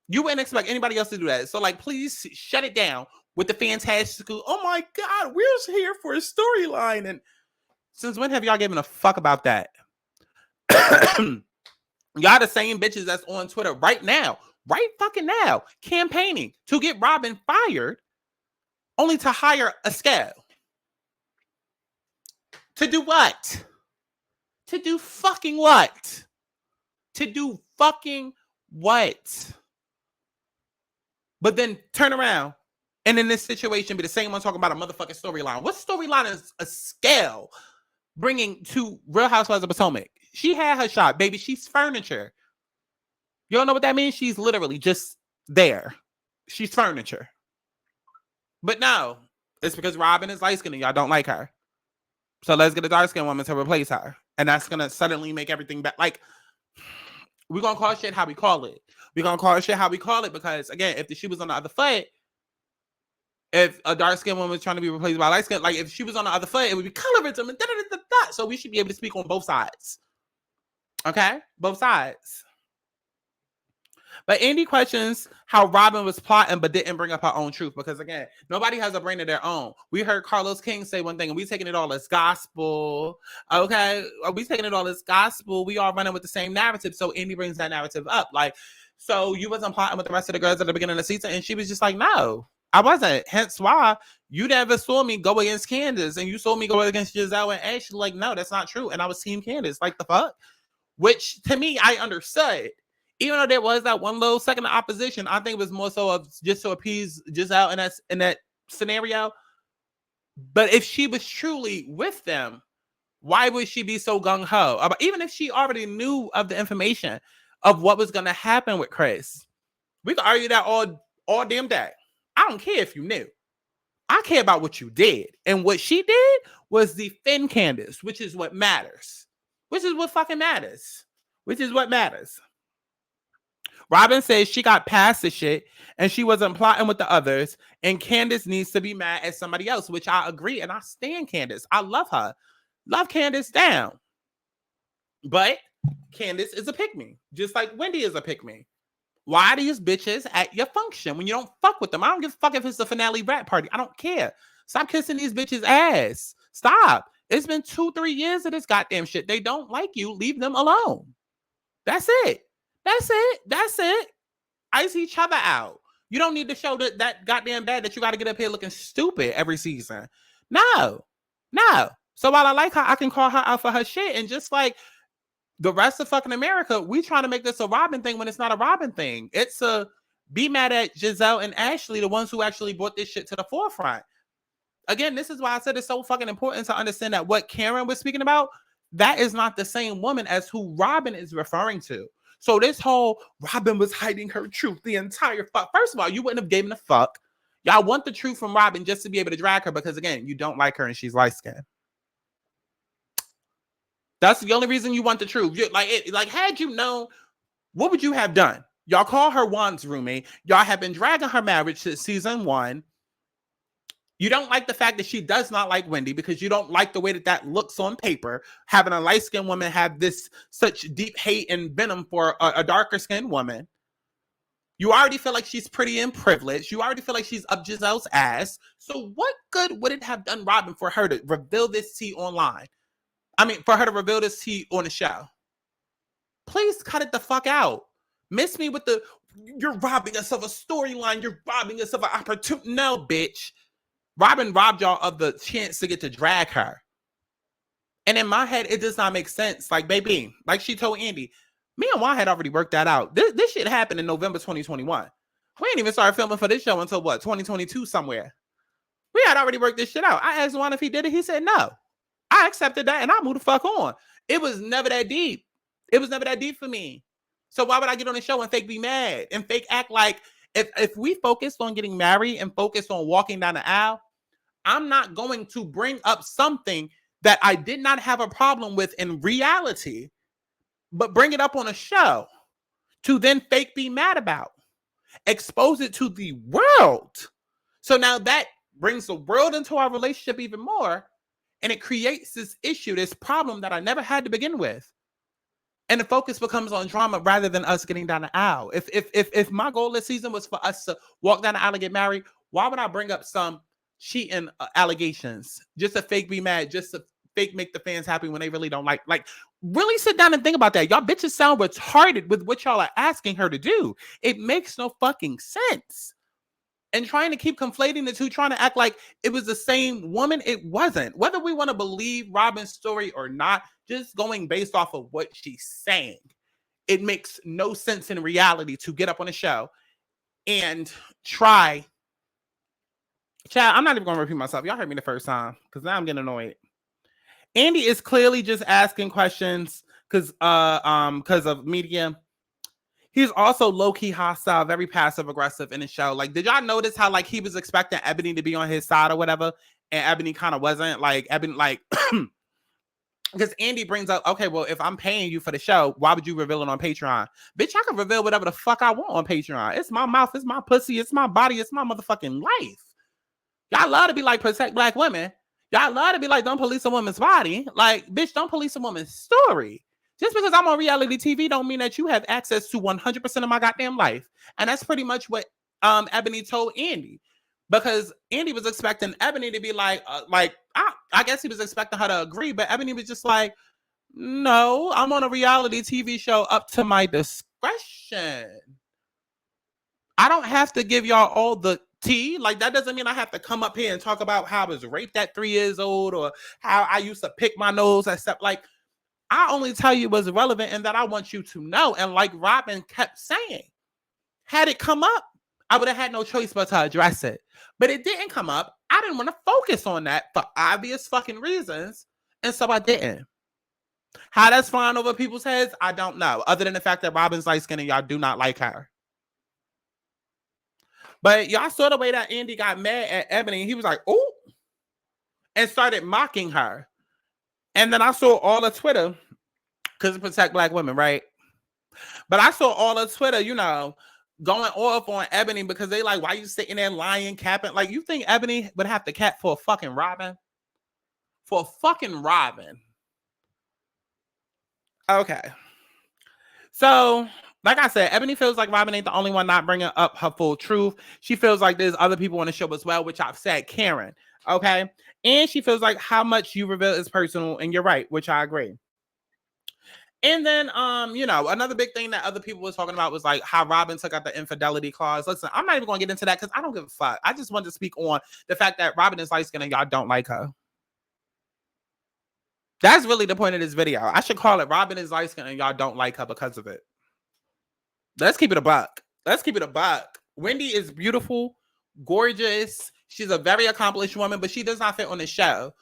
You wouldn't expect anybody else to do that. So, like, please shut it down. with the fantastical, oh my God, we're here for a storyline. And since when have y'all given a fuck about that? Y'all the same bitches that's on Twitter right now, right fucking now, campaigning to get Robyn fired, only to hire a scab. To do what? To do fucking what? To do fucking what? But then turn around and in this situation be the same one talking about a motherfucking storyline. What storyline is a scale bringing to Real Housewives of Potomac? She had her shot, baby. She's furniture. You don't know what that means? She's literally just there. She's furniture. But no, it's because Robyn is light-skinned and y'all don't like her. So let's get a dark-skinned woman to replace her. And that's going to suddenly make everything back. Like, we're going to call shit how we call it. We're going to call shit how we call it because, again, if the shoe was on the other foot, if a dark-skinned woman was trying to be replaced by light-skinned, like, if she was on the other foot, it would be colorism and da-da-da-da-da. So we should be able to speak on both sides. Okay? Both sides. But Andy questions how Robyn was plotting but didn't bring up her own truth because, again, nobody has a brain of their own. We heard Carlos King say one thing and we taking it all as gospel. Okay? Are we taking it all as gospel? We all running with the same narrative. So Andy brings that narrative up. Like, so you wasn't plotting with the rest of the girls at the beginning of the season? And she was just like, no, I wasn't. Hence why you never saw me go against Candace and you saw me go against Giselle and Ashley. Like, no, that's not true. And I was team Candace. Like, the fuck? Which, to me, I understood. Even though there was that one little second of opposition, I think it was more so of just to appease Giselle in that scenario. But if she was truly with them, why would she be so gung-ho? Even if she already knew of the information of what was going to happen with Chris, we could argue that all damn day. I don't care if you knew. I care about what you did. And what she did was defend Candace, which is what matters. Which is what fucking matters. Which is what matters. Robyn says she got past the shit and she wasn't plotting with the others. And Candace needs to be mad at somebody else, which I agree. And I stand Candace. I love her. Love Candace down. But Candace is a pick-me. Just like Wendy is a pick-me. Why are these bitches at your function when you don't fuck with them? I don't give a fuck if it's the finale rat party. I don't care. Stop kissing these bitches' ass. Stop. It's been 2-3 years of this goddamn shit. They don't like you. Leave them alone. That's it. That's it. That's it. Ice each other out. You don't need to show that goddamn bad that you got to get up here looking stupid every season. No. No. So while I like her, I can call her out for her shit. And just like the rest of fucking America, we trying to make this a Robyn thing when it's not a Robyn thing. It's a be mad at Giselle and Ashley, the ones who actually brought this shit to the forefront. Again, this is why I said it's so fucking important to understand that what Karen was speaking about, that is not the same woman as who Robyn is referring to. So this whole Robyn was hiding her truth the entire fuck. First of all, you wouldn't have given a fuck. Y'all want the truth from Robyn just to be able to drag her because, again, you don't like her and she's light-skinned. That's the only reason you want the truth. Like, had you known, what would you have done? Y'all call her Juan's roommate. Y'all have been dragging her marriage since season 1. You don't like the fact that she does not like Wendy because you don't like the way that looks on paper. Having a light-skinned woman have such deep hate and venom for a darker-skinned woman. You already feel like she's pretty and privileged. You already feel like she's up Giselle's ass. So what good would it have done Robyn for her to reveal this tea online? I mean, for her to reveal this tea on the show. Please cut it the fuck out. Miss me with you're robbing us of a storyline. You're robbing us of an opportunity. No, bitch. Robyn robbed y'all of the chance to get to drag her. And in my head, it does not make sense. Like, baby, like she told Andy, me and Juan had already worked that out. This shit happened in November 2021. We ain't even started filming for this show until, 2022 somewhere. We had already worked this shit out. I asked Juan if he did it. He said no. I accepted that and I moved the fuck on. It was never that deep. It was never that deep for me. So why would I get on the show and fake be mad and fake act like if we focused on getting married and focused on walking down the aisle, I'm not going to bring up something that I did not have a problem with in reality, but bring it up on a show to then fake be mad about. Expose it to the world. So now that brings the world into our relationship even more, and it creates this issue, this problem that I never had to begin with. And the focus becomes on drama rather than us getting down the aisle. If my goal this season was for us to walk down the aisle and get married, Why would I bring up some cheating allegations just to fake be mad, just to fake make the fans happy when they really don't like really sit down and think about that. Y'all bitches sound retarded with what y'all are asking her to do. It makes no fucking sense. And trying to keep conflating the two, trying to act like it was the same woman, it wasn't. Whether we want to believe Robyn's story or not, just going based off of what she's saying, it makes no sense in reality to get up on a show and try. Chad, I'm not even going to repeat myself. Y'all heard me the first time because now I'm getting annoyed. Andy is clearly just asking questions because of media. He's also low-key hostile, very passive-aggressive in the show. Like, did y'all notice how, like, he was expecting Ebony to be on his side or whatever, and Ebony kind of wasn't? Like, Ebony, like, because Andy brings up, okay, well, if I'm paying you for the show, why would you reveal it on Patreon? Bitch, I can reveal whatever the fuck I want on Patreon. It's my mouth, it's my pussy, it's my body, it's my motherfucking life. Y'all love to be like, protect Black women. Y'all love to be like, don't police a woman's body. Like, bitch, don't police a woman's story. Just because I'm on reality TV don't mean that you have access to 100% of my goddamn life. And that's pretty much what Ebony told Andy. Because Andy was expecting Ebony to be like I guess he was expecting her to agree, but Ebony was just like, no, I'm on a reality TV show up to my discretion. I don't have to give y'all all the tea. Like, that doesn't mean I have to come up here and talk about how I was raped at 3 years old or how I used to pick my nose, except like, I only tell you what's relevant and that I want you to know. And like Robyn kept saying, had it come up, I would have had no choice but to address it. But it didn't come up. I didn't want to focus on that for obvious fucking reasons. And so I didn't. How that's flying over people's heads, I don't know. Other than the fact that Robyn's light skinned and y'all do not like her. But y'all saw the way that Andy got mad at Ebony. He was like, oh, and started mocking her. And then I saw all of Twitter, because to protect Black women, right? But I saw all of Twitter, you know, going off on Ebony because they like, why you sitting there lying, capping? Like, you think Ebony would have to cap for a fucking Robyn? For a fucking Robyn. Okay. So, like I said, Ebony feels like Robyn ain't the only one not bringing up her full truth. She feels like there's other people on the show as well, which I've said, Karen. Okay. And she feels like how much you reveal is personal, and you're right, which I agree. And then, you know, another big thing that other people were talking about was like how Robyn took out the infidelity clause. Listen, I'm not even going to get into that because I don't give a fuck. I just wanted to speak on the fact that Robyn is light-skinned and y'all don't like her. That's really the point of this video. I should call it Robyn is light-skinned and y'all don't like her because of it. Let's keep it a buck. Let's keep it a buck. Wendy is beautiful, gorgeous. She's a very accomplished woman, but she does not fit on the show.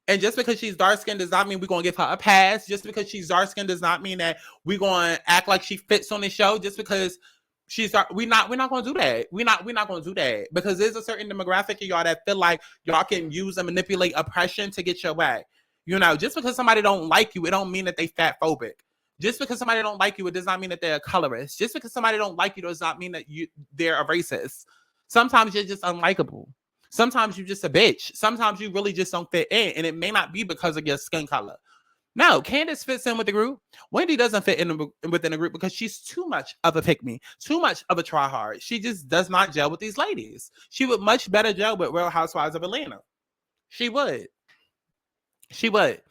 And just because she's dark-skinned does not mean we're going to give her a pass. Just because she's dark-skinned does not mean that we're going to act like she fits on the show. Just because she's dark, we're not going to do that. We're not going to do that. Because there's a certain demographic of y'all that feel like y'all can use and manipulate oppression to get your way. You know, just because somebody don't like you, it don't mean that they fat phobic. Just because somebody don't like you, it does not mean that they're a colorist. Just because somebody don't like you does not mean that they're a racist. Sometimes you're just unlikable. Sometimes you're just a bitch. Sometimes you really just don't fit in, and it may not be because of your skin color. No, Candace fits in with the group. Wendy doesn't fit in within the group because she's too much of a pick-me, too much of a try-hard. She just does not gel with these ladies. She would much better gel with Real Housewives of Atlanta. She would. She would.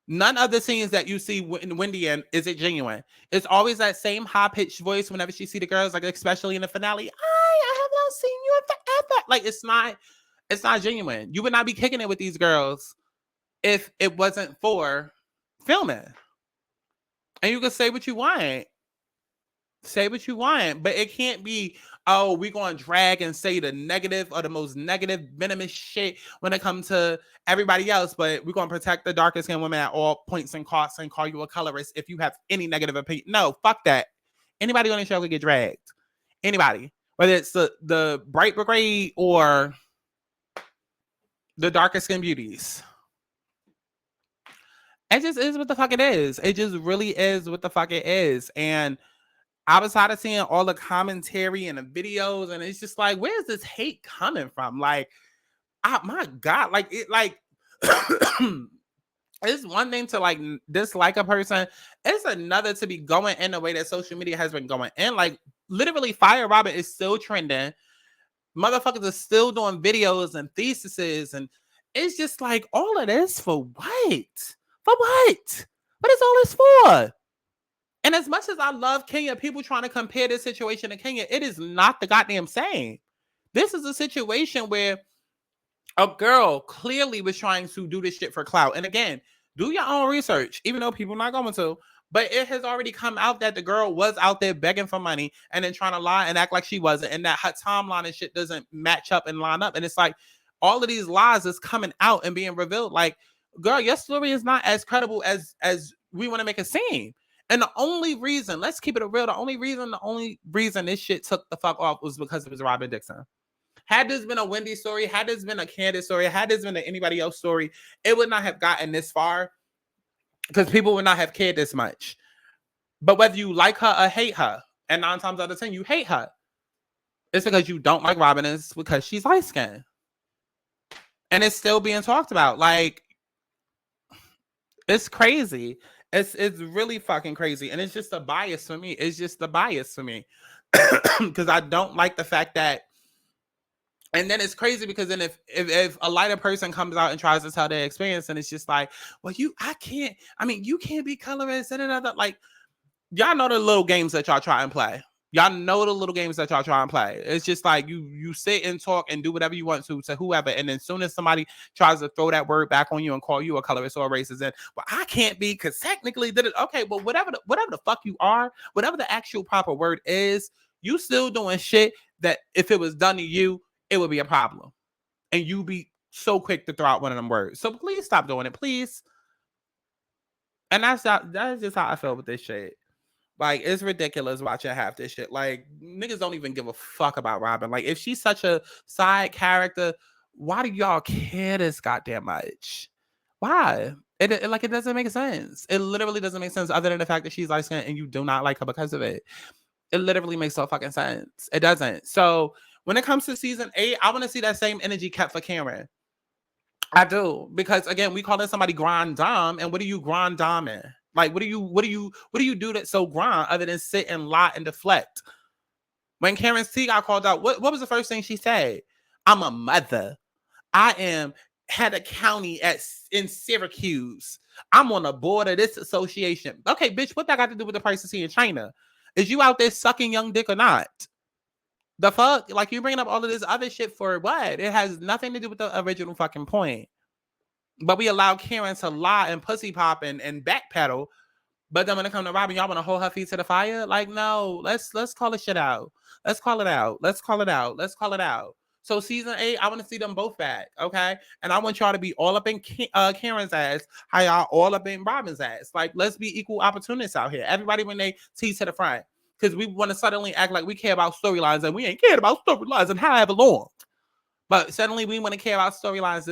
None of the scenes that you see Wendy in is it genuine. It's always that same high-pitched voice whenever she see the girls, like especially in the finale. I have not seen you in forever. Like, it's not genuine. You would not be kicking it with these girls if it wasn't for filming. And you can say what you want. Say what you want. But it can't be, oh, we're going to drag and say the negative or the most negative, venomous shit when it comes to everybody else. But we're going to protect the darkest skinned women at all points and costs and call you a colorist if you have any negative opinion. No, fuck that. Anybody on the show could get dragged. Anybody. Whether it's the Bright Brigade or the darkest skin beauties. It just is what the fuck it is. It just really is what the fuck it is. And I was tired of seeing all the commentary and the videos, and it's just like, where's this hate coming from? Like, my God, like it, like it's one thing to like dislike a person. It's another to be going in the way that social media has been going in. Like, literally, Fire Robyn is still trending. Motherfuckers are still doing videos and theses, and it's just like, all of this for what? For what? What is all this for? And as much as I love Kenya, people trying to compare this situation to Kenya, it is not the goddamn same. This is a situation where a girl clearly was trying to do this shit for clout. And again, do your own research, even though people are not going to. But it has already come out that the girl was out there begging for money and then trying to lie and act like she wasn't, and that her timeline and shit doesn't match up and line up. And it's like all of these lies is coming out and being revealed. Like, girl, your story is not as credible as we want to make it seem. And the only reason, let's keep it real, the only reason this shit took the fuck off was because it was Robyn Dixon. Had this been a Wendy story, had this been a Candace story, had this been anybody else story, it would not have gotten this far, because people would not have cared this much. But whether you like her or hate her, and 9 times out of 10 you hate her, it's because you don't like Robyn, it's because she's light-skinned. And it's still being talked about. Like, it's crazy. It's really fucking crazy. And it's just a bias for me. It's just the bias for me. Because I don't like the fact that, and then it's crazy because then if a lighter person comes out and tries to tell their experience, and it's just like, well, you can't be colorist and another, like, y'all know the little games that y'all try and play. Y'all know the little games that y'all try and play. It's just like you sit and talk and do whatever you want to whoever, and then as soon as somebody tries to throw that word back on you and call you a colorist or a racist, and well, I can't be because technically did it. Okay, but whatever the fuck you are, whatever the actual proper word is, you still doing shit that if it was done to you, it would be a problem. And you be so quick to throw out one of them words. So please stop doing it, please. And that's just how I feel with this shit. Like, it's ridiculous watching half this shit. Like, niggas don't even give a fuck about Robyn. Like, if she's such a side character, why do y'all care this goddamn much? Why? It doesn't make sense. It literally doesn't make sense, other than the fact that she's light-skinned and you do not like her because of it. It literally makes no fucking sense. It doesn't. So when it comes to season 8, I want to see that same energy kept for Karen. I do. Because again, we call it somebody grand dame, and what are you grand dame in? Like, what do you do that's so grand other than sit and lie and deflect? When Karen C got called out, what was the first thing she said? I'm a mother. I had a county in Syracuse. I'm on the board of this association. Okay, bitch, what that got to do with the price of tea in China? Is you out there sucking young dick or not? The fuck? Like, you bringing up all of this other shit for what? It has nothing to do with the original fucking point. But we allow Karen to lie and pussy pop and backpedal. But then when it comes to Robyn, y'all want to hold her feet to the fire? Like, no, let's call this shit out. Let's call it out. Let's call it out. Let's call it out. So season 8, I want to see them both back, okay? And I want y'all to be all up in Karen's ass, how y'all all up in Robyn's ass. Like, let's be equal opportunists out here. Everybody when they tease to the front. Because we want to suddenly act like we care about storylines, and we ain't cared about storylines in however long. But suddenly we want to care about storylines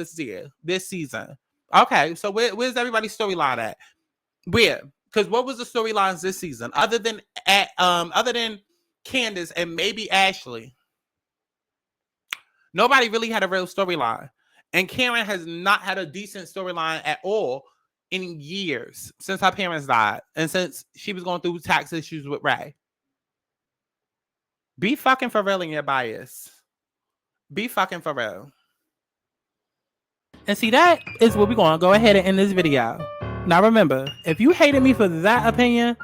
this season. Okay, so where's everybody's storyline at? Where? Because what was the storylines this season? Other than Candace and maybe Ashley. Nobody really had a real storyline. And Karen has not had a decent storyline at all in years since her parents died. And since she was going through tax issues with Ray. Be fucking for real in your bias. Be fucking for real. And see, that is what we're going to go ahead and end this video. Now remember, if you hated me for that opinion,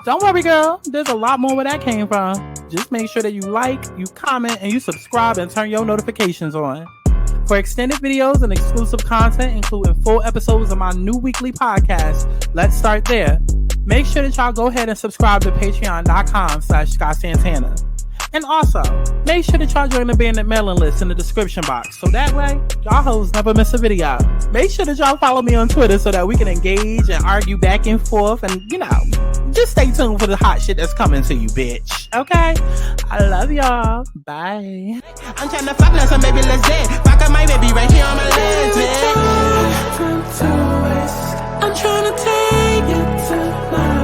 don't worry, girl. There's a lot more where that came from. Just make sure that you like, you comment, and you subscribe and turn your notifications on. For extended videos and exclusive content, including full episodes of my new weekly podcast, Let's Start There, make sure that y'all go ahead and subscribe to patreon.com/SkySantana. And also, make sure that y'all join the bandit mailing list in the description box. So that way, y'all hoes never miss a video. Make sure that y'all follow me on Twitter so that we can engage and argue back and forth. And, just stay tuned for the hot shit that's coming to you, bitch. Okay? I love y'all. Bye. I'm trying to fuck now, so maybe let's dance. Fuck up my baby right here on my legs, man. I'm trying to take you to my